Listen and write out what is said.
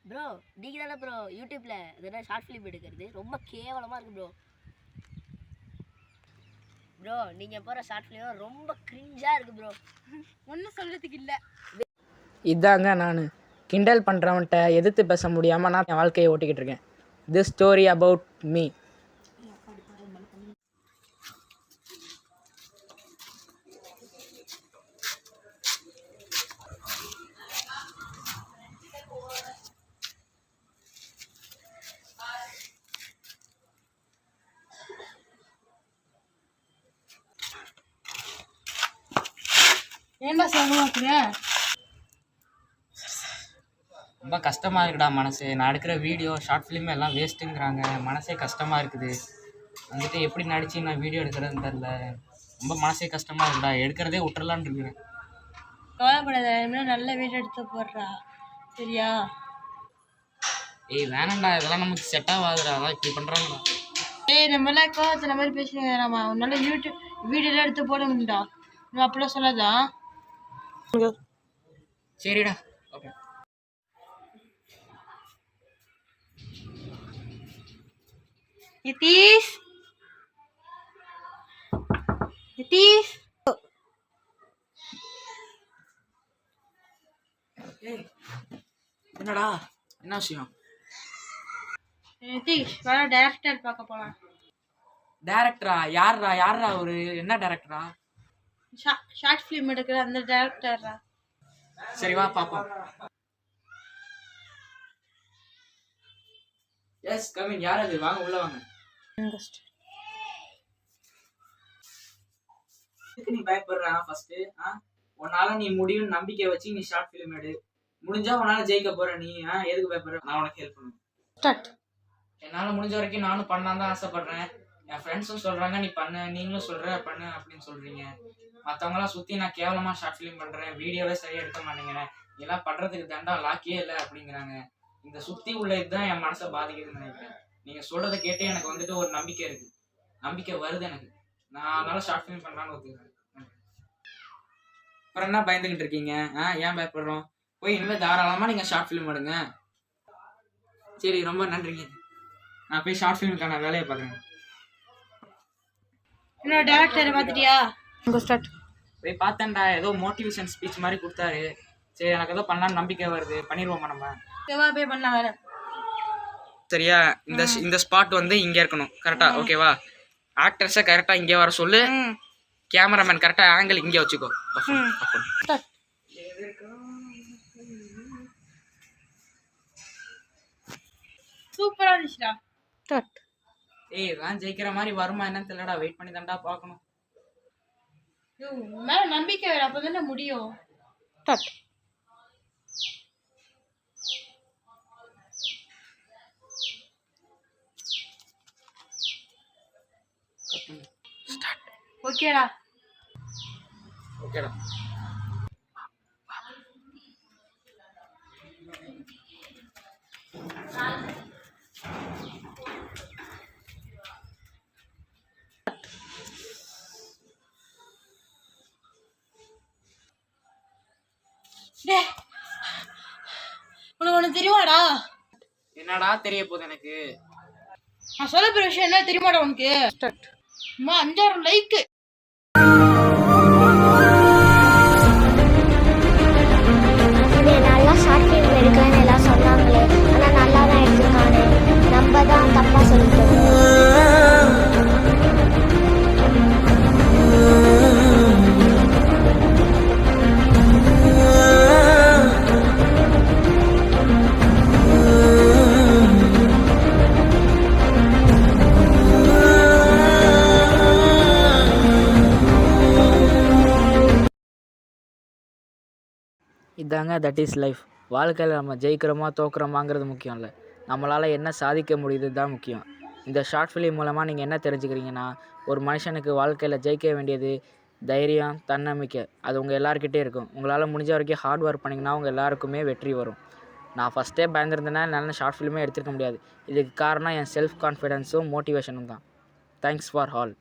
Bro நீங்கள் தானே bro யூடியூப்பில் இதெல்லாம் ஷார்ட் ஃபிலிம் எடுக்கிறது ரொம்ப கேவலமாக இருக்குது ப்ரோ நீங்கள் போகிற ஷார்ட் ஃபிலிம் ரொம்ப கிரிஞ்சாக இருக்குது ப்ரோ. ஒன்றும் சொல்கிறதுக்கு இல்லை. இதாங்க நான் கிண்டல் பண்ணுறவன்ட்ட எதிர்த்து பேச முடியாமல் நான் என் வாழ்க்கையை ஓட்டிக்கிட்டு இருக்கேன். This story about me. ஏன்டா சொல்லுவாக்குற? ரொம்ப கஷ்டமாக இருக்குடா மனசு. நான் எடுக்கிற வீடியோ ஷார்ட் ஃபிலிம் எல்லாம் வேஸ்ட்டுங்கிறாங்க. மனசே கஷ்டமாக இருக்குது. வந்துட்டு எப்படி நடித்து நான் வீடியோ எடுக்கிறதுன்னு தெரில. ரொம்ப மனசே கஷ்டமாக இருக்குடா. எடுக்கிறதே விட்டுறலான்னு இருக்கிறேன். கவலைப்படாத, இன்னும் நல்ல வீடியோ எடுத்து போடுறா சரியா? ஏய் வேணாண்டா, இதெல்லாம் நமக்கு செட் ஆகாதுடா. அதான் இப்படி பண்ணுறாங்கடா. ஏய் நம்மளாம் கோவத்தில் மாதிரி பேசுங்க. நம்ம நல்ல யூடியூப் வீடியோலாம் எடுத்து போட முடியும்டா. நம்ம அப்படிலாம் சொல்லாதா? சரிடா, ஓகே. நிதிஷ் நிதிஷ் ஏய் என்னடா, என்ன விஷயம்? நிதிஷ் வர டைரக்டர் பார்க்க போகலாம். டேரக்டரா? யாரா ஒரு என்ன டேரக்டரா? ஷார்ட் ஃபிலிம் எடுக்கிற அந்த டைரக்டரா? சரி வா பாப்போம். Yes coming. யார் அது? வாங்க உள்ள வாங்க. எதுக்கு நீ பயப்படுற? ஃபர்ஸ்ட் உன்னால நீ முடியும் நம்பிக்கை வச்சு நீ ஷார்ட் ஃபிலிம் எடு. முடிஞ்சா உன்னால ஜெயிக்க போற. நீ எதுக்கு பயப்படுற? நான் உனக்கு ஹெல்ப் பண்ணுவேன். என்னால முடிஞ்ச வரைக்கும் நானும் பண்ணலாம் தான் ஆசைப்படுறேன். என் ஃப்ரெண்ட்ஸும் சொல்றாங்க நீ பண்ணு, நீங்களும் சொல்ற பண்ணு அப்படின்னு சொல்றீங்க. மற்றவங்களாம் சுற்றி நான் கேவலமாக ஷார்ட் ஃபிலிம் பண்ணுறேன், வீடியோவே சரியாக எடுக்க மாட்டேங்கிறேன், இதெல்லாம் பண்ணுறதுக்கு தாண்டா லாக்கியே இல்லை அப்படிங்கிறாங்க. இந்த சுற்றி உள்ள இதுதான் என் மனசை பாதிக்குதுன்னு நினைக்கிறேன். நீங்கள் சொல்கிறத கேட்டு எனக்கு வந்துட்டு ஒரு நம்பிக்கை இருக்குது. நம்பிக்கை வருது எனக்கு. நான் அதனால ஷார்ட் ஃபிலிம் பண்ணுறான்னு ஒத்துக்கிறேன். அப்புறம் என்ன பயந்துக்கிட்டு இருக்கீங்க? ஏன் பயப்படுறோம்? போய் இனிமேல் தாராளமாக நீங்கள் ஷார்ட் ஃபிலிம் எடுங்க. சரி, ரொம்ப நன்றிங்க. நான் போய் ஷார்ட் ஃபிலிமுக்கான வேலையை பார்க்குறேன். இன்னொரு டேரக்டரை பார்த்துட்டியா? போய் பார்த்தேன்டா, ஏதோ மோட்டிவேஷன் ஸ்பீச் மாதிரி கொடுத்தாரு. சரி, எனக்கு ஏதோ பண்ணலான்னு நம்பிக்கை வருது. பண்ணிடுவோமா நம்ம? போய் பண்ணலாம் வேலை. சரியா? இந்த ஸ்பாட் வந்து இங்கே இருக்கணும். கரெக்டா? ஓகேவா? ஆக்டர்ஸை கரெக்டாக இங்கே வர சொல்லு. கேமராமேன் கரெக்டாக ஆங்கிள் இங்கே வச்சுக்கோ. சூப்பரா இருந்துச்சுடா. ஏய் நான் ஜெயிக்கிற மாதிரி வருமா என்னன்னு தெரியலடா. வெயிட் பண்ணி தாண்டா பார்க்கணும். மேல நம்பிக்கை வேற, அப்பதானே முடியும். ஓகேடா. ஓகேடா. உனக்கு ஒண்ணு தெரியுமாடா? என்னடா தெரிய போகுது எனக்கு? நான் சொல்ல போற விஷயம் என்ன தெரியுமாடா உனக்கு? 5,000 லைக். நல்லா ஷார்ட் ஃபிலிம் எடுக்கலான்னு எல்லாம் சொன்னாங்களே, ஆனால் நல்லா தான் எடுத்துருக்கானே. நம்ம தான் தப்பாக சொல்லிட்டோம். இதாங்க தட் இஸ் லைஃப். வாழ்க்கையில் நம்ம ஜெயிக்கிறோமா தோக்குறோமாங்கிறது முக்கியம் இல்லை, நம்மளால் என்ன சாதிக்க முடியுது தான் முக்கியம். இந்த ஷார்ட் ஃபிலிம் மூலமாக நீங்கள் என்ன தெரிஞ்சுக்கிறீங்கன்னா, ஒரு மனுஷனுக்கு வாழ்க்கையில் ஜெயிக்க வேண்டியது தைரியம், தன்னம்பிக்கை. அது உங்கள் எல்லாருக்கிட்டே இருக்கும். உங்களால் முடிஞ்ச வரைக்கும் ஹார்ட் ஒர்க் பண்ணிங்கன்னா உங்கள் எல்லாருக்குமே வெற்றி வரும். நான் ஃபஸ்ட்டே பயந்துருந்தேன்னா என்னால் ஷார்ட் ஃபிலிமே எடுத்துருக்க முடியாது. இதுக்கு காரணம் என் செல்ஃப் கான்ஃபிடென்ஸும் மோட்டிவேஷனும் தான். Thanks for all.